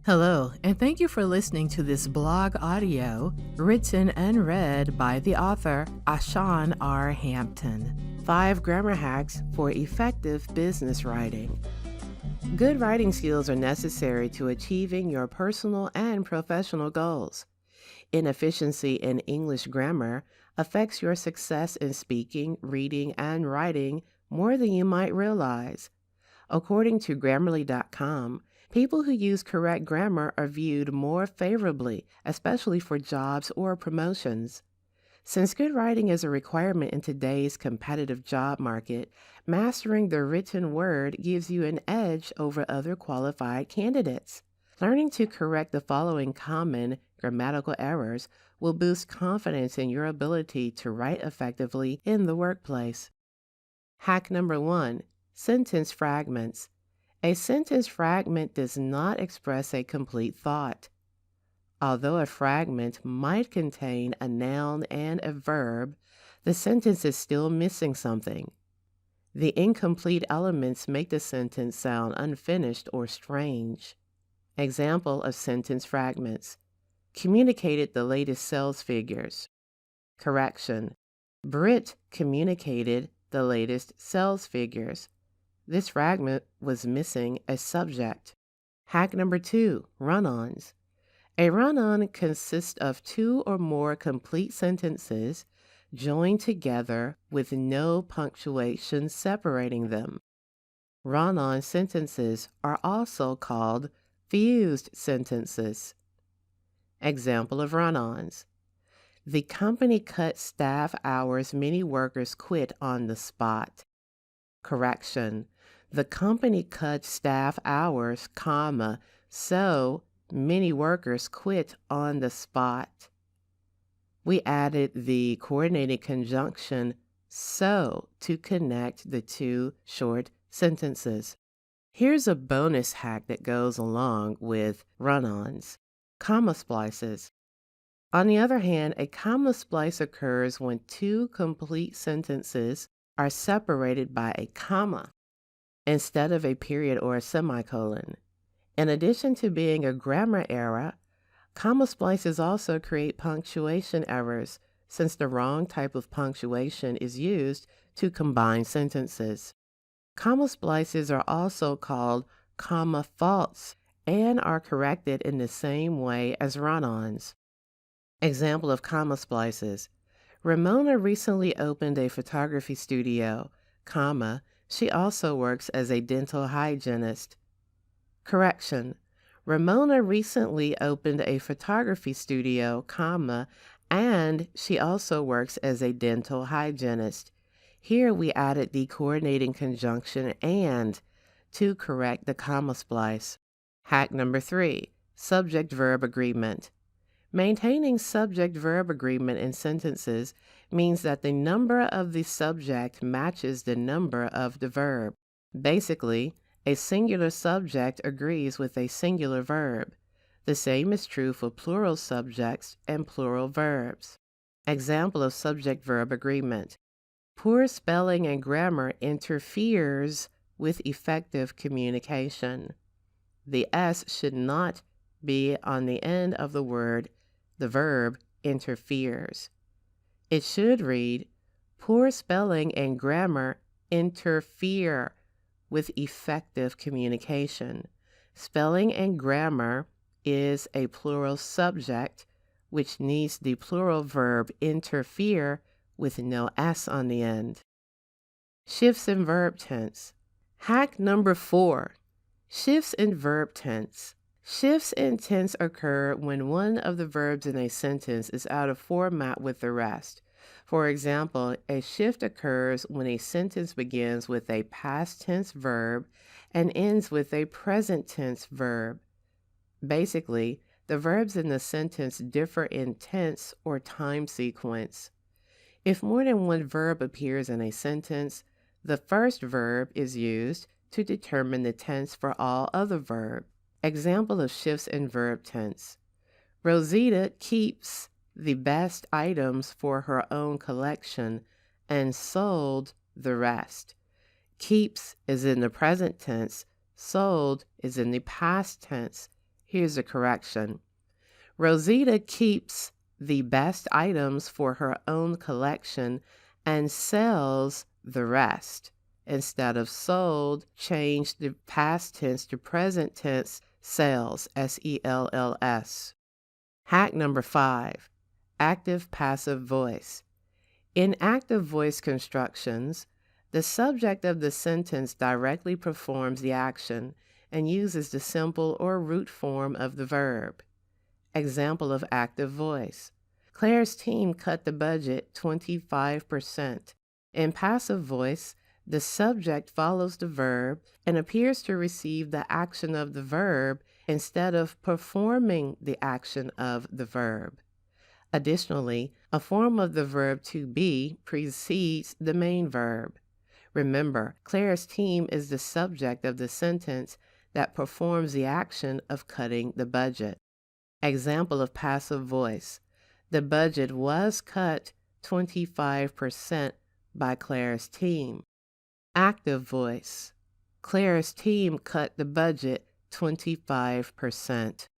Hello, and thank you for listening to this blog audio written and read by the author Ashan R. Hampton. 5 grammar hacks for effective business writing. Good writing skills are necessary to achieving your personal and professional goals. Inefficiency in English grammar affects your success in speaking, reading, and writing more than you might realize. According to Grammarly.com, people who use correct grammar are viewed more favorably, especially for jobs or promotions. Since good writing is a requirement in today's competitive job market, mastering the written word gives you an edge over other qualified candidates. Learning to correct the following common grammatical errors will boost confidence in your ability to write effectively in the workplace. Hack number 1. Sentence fragments. A sentence fragment does not express a complete thought. Although a fragment might contain a noun and a verb, the sentence is still missing something. The incomplete elements make the sentence sound unfinished or strange. Example of sentence fragments. Communicated the latest sales figures. Correction. Britt communicated the latest sales figures. This fragment was missing a subject. Hack number 2, run-ons. A run-on consists of 2 or more complete sentences joined together with no punctuation separating them. Run-on sentences are also called fused sentences. Example of run-ons. The company cut staff hours, many workers quit on the spot. Correction. The company cut staff hours, so many workers quit on the spot. We added the coordinating conjunction so to connect the 2 short sentences. Here's a bonus hack that goes along with run-ons. Comma splices. On the other hand, a comma splice occurs when 2 complete sentences are separated by a comma instead of a period or a semicolon. In addition to being a grammar error, comma splices also create punctuation errors since the wrong type of punctuation is used to combine sentences. Comma splices are also called comma faults and are corrected in the same way as run-ons. Example of comma splices. Ramona recently opened a photography studio, she also works as a dental hygienist. Correction. Ramona recently opened a photography studio, and she also works as a dental hygienist. Here we added the coordinating conjunction and to correct the comma splice. Hack number 3. Subject-verb agreement. Maintaining subject-verb agreement in sentences means that the number of the subject matches the number of the verb. Basically, a singular subject agrees with a singular verb. The same is true for plural subjects and plural verbs. Example of subject-verb agreement. Poor spelling and grammar interferes with effective communication. The S should not be on the end of the word. The verb interferes. It should read, poor spelling and grammar interfere with effective communication. Spelling and grammar is a plural subject, which needs the plural verb interfere with no S on the end. Shifts in verb tense. Hack number 4. Shifts in verb tense. Shifts in tense occur when one of the verbs in a sentence is out of format with the rest. For example, a shift occurs when a sentence begins with a past tense verb and ends with a present tense verb. Basically, the verbs in the sentence differ in tense or time sequence. If more than one verb appears in a sentence, the first verb is used to determine the tense for all other verbs. Example of shifts in verb tense. Rosita keeps the best items for her own collection and sold the rest. Keeps is in the present tense, sold is in the past tense. Here's a correction. Rosita keeps the best items for her own collection and sells the rest. Instead of sold, change the past tense to present tense, sells, S-E-L-L-S. Hack number 5, active passive voice. In active voice constructions, the subject of the sentence directly performs the action and uses the simple or root form of the verb. Example of active voice. Claire's team cut the budget 25%. In passive voice, the subject follows the verb and appears to receive the action of the verb instead of performing the action of the verb. Additionally, a form of the verb to be precedes the main verb. Remember, Claire's team is the subject of the sentence that performs the action of cutting the budget. Example of passive voice. The budget was cut 25% by Claire's team. Active voice. Claire's team cut the budget 25%.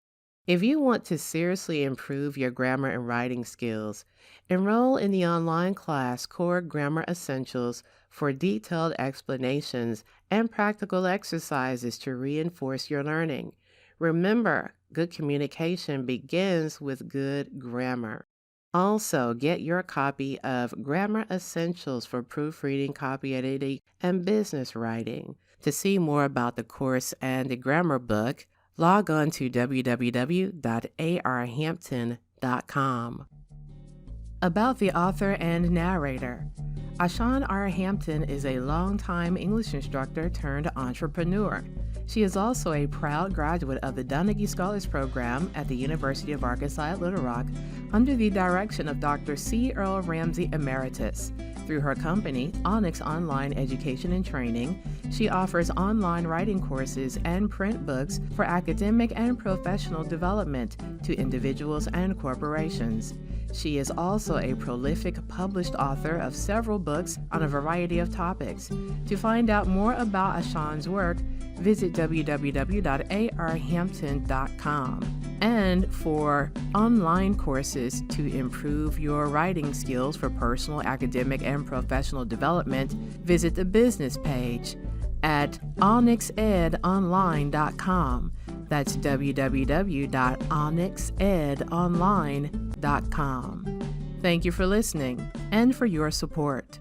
If you want to seriously improve your grammar and writing skills, enroll in the online class Core Grammar Essentials for detailed explanations and practical exercises to reinforce your learning. Remember, good communication begins with good grammar. Also, get your copy of Grammar Essentials for Proofreading, Copy Editing, and Business Writing. To see more about the course and the grammar book, log on to www.arhampton.com. About the author and narrator. Ashan R. Hampton is a longtime English instructor turned entrepreneur. She is also a proud graduate of the Donaghy Scholars Program at the University of Arkansas at Little Rock under the direction of Dr. C. Earl Ramsey Emeritus. Through her company, Onyx Online Education and Training, she offers online writing courses and print books for academic and professional development to individuals and corporations. She is also a prolific published author of several books on a variety of topics. To find out more about Ashan's work, visit www.arhampton.com. And for online courses to improve your writing skills for personal, academic, and professional development, visit the business page at onyxedonline.com. That's www.onyxedonline.com. Thank you for listening and for your support.